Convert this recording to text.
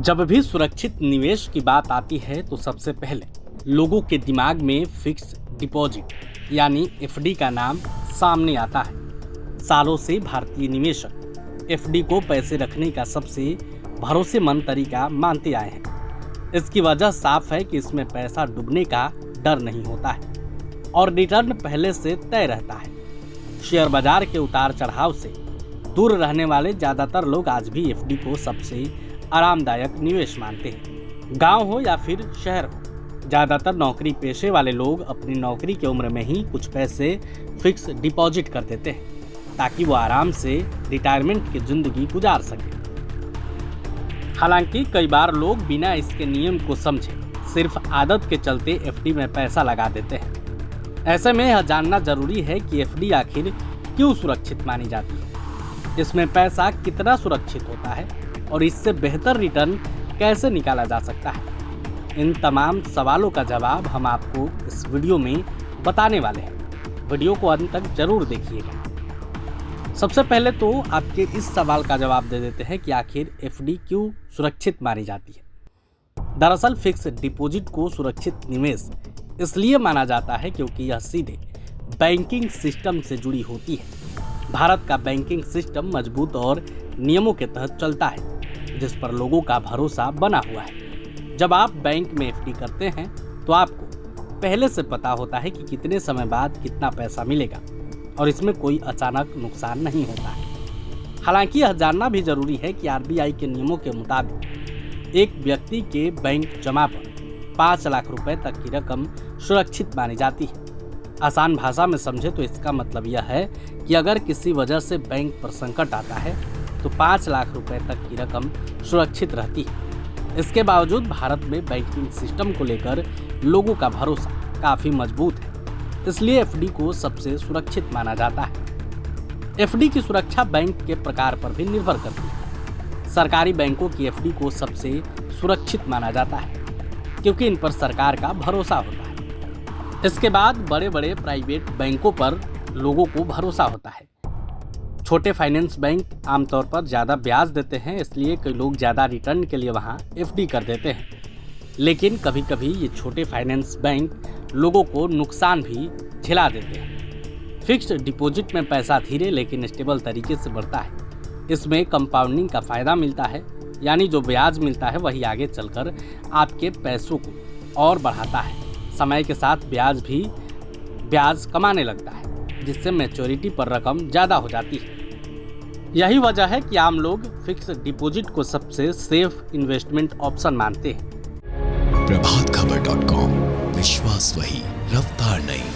जब भी सुरक्षित निवेश की बात आती है तो सबसे पहले लोगों के दिमाग में फिक्स डिपॉजिट यानी एफडी का नाम सामने आता है। सालों से भारतीय निवेशक एफडी को पैसे रखने का सबसे भरोसेमंद तरीका मानते आए हैं। इसकी वजह साफ है कि इसमें पैसा डूबने का डर नहीं होता है और रिटर्न पहले से तय रहता है। शेयर बाजार के उतार चढ़ाव से दूर रहने वाले ज़्यादातर लोग आज भी एफडी को सबसे आरामदायक निवेश मानते हैं। गांव हो या फिर शहर हो, ज़्यादातर नौकरी पेशे वाले लोग अपनी नौकरी की उम्र में ही कुछ पैसे फिक्स डिपॉजिट कर देते हैं ताकि वो आराम से रिटायरमेंट की जिंदगी गुजार सके। हालांकि कई बार लोग बिना इसके नियम को समझे सिर्फ आदत के चलते एफडी में पैसा लगा देते हैं। ऐसे में यह जानना जरूरी है कि एफडी आखिर क्यों सुरक्षित मानी जाती है, इसमें पैसा कितना सुरक्षित होता है और इससे बेहतर रिटर्न कैसे निकाला जा सकता है। इन तमाम सवालों का जवाब हम आपको इस वीडियो में बताने वाले हैं। वीडियो को अंत तक जरूर देखिएगा। सबसे पहले तो आपके इस सवाल का जवाब दे देते हैं कि आखिर एफडी क्यों सुरक्षित मानी जाती है। दरअसल फिक्स डिपॉजिट को सुरक्षित निवेश इसलिए माना जाता है क्योंकि यह सीधे बैंकिंग सिस्टम से जुड़ी होती है। भारत का बैंकिंग सिस्टम मजबूत और नियमों के तहत चलता है जिस पर लोगों का भरोसा बना हुआ है। जब आप बैंक में एफडी करते हैं तो आपको पहले से पता होता है कि कितने समय बाद कितना पैसा मिलेगा और इसमें कोई अचानक नुकसान नहीं होता है। हालांकि यह जानना भी जरूरी है कि आरबीआई के नियमों के मुताबिक एक व्यक्ति के बैंक जमा पर 5 लाख रुपए तक की रकम सुरक्षित मानी जाती है। आसान भाषा में समझे तो इसका मतलब यह है कि अगर किसी वजह से बैंक पर संकट आता है तो 5 लाख रुपए तक की रकम सुरक्षित रहती है। इसके बावजूद भारत में बैंकिंग सिस्टम को लेकर लोगों का भरोसा काफ़ी मजबूत है, इसलिए एफडी को सबसे सुरक्षित माना जाता है। एफडी की सुरक्षा बैंक के प्रकार पर भी निर्भर करती है। सरकारी बैंकों की एफडी को सबसे सुरक्षित माना जाता है क्योंकि इन पर सरकार का भरोसा होता है। इसके बाद बड़े बड़े प्राइवेट बैंकों पर लोगों को भरोसा होता है। छोटे फाइनेंस बैंक आमतौर पर ज़्यादा ब्याज देते हैं, इसलिए कई लोग ज़्यादा रिटर्न के लिए वहां एफडी कर देते हैं। लेकिन कभी कभी ये छोटे फाइनेंस बैंक लोगों को नुकसान भी झेला देते हैं। फिक्स्ड डिपॉजिट में पैसा धीरे लेकिन स्टेबल तरीके से बढ़ता है। इसमें कंपाउंडिंग का फ़ायदा मिलता है, यानी जो ब्याज मिलता है वही आगे चलकर आपके पैसों को और बढ़ाता है। समय के साथ ब्याज कमाने लगता है, जिससे मैच्योरिटी पर रकम ज़्यादा हो जाती है। यही वजह है कि आम लोग फिक्स डिपॉजिट को सबसे सेफ इन्वेस्टमेंट ऑप्शन मानते हैं। प्रभातखबर.com, विश्वास वही, रफ्तार नहीं।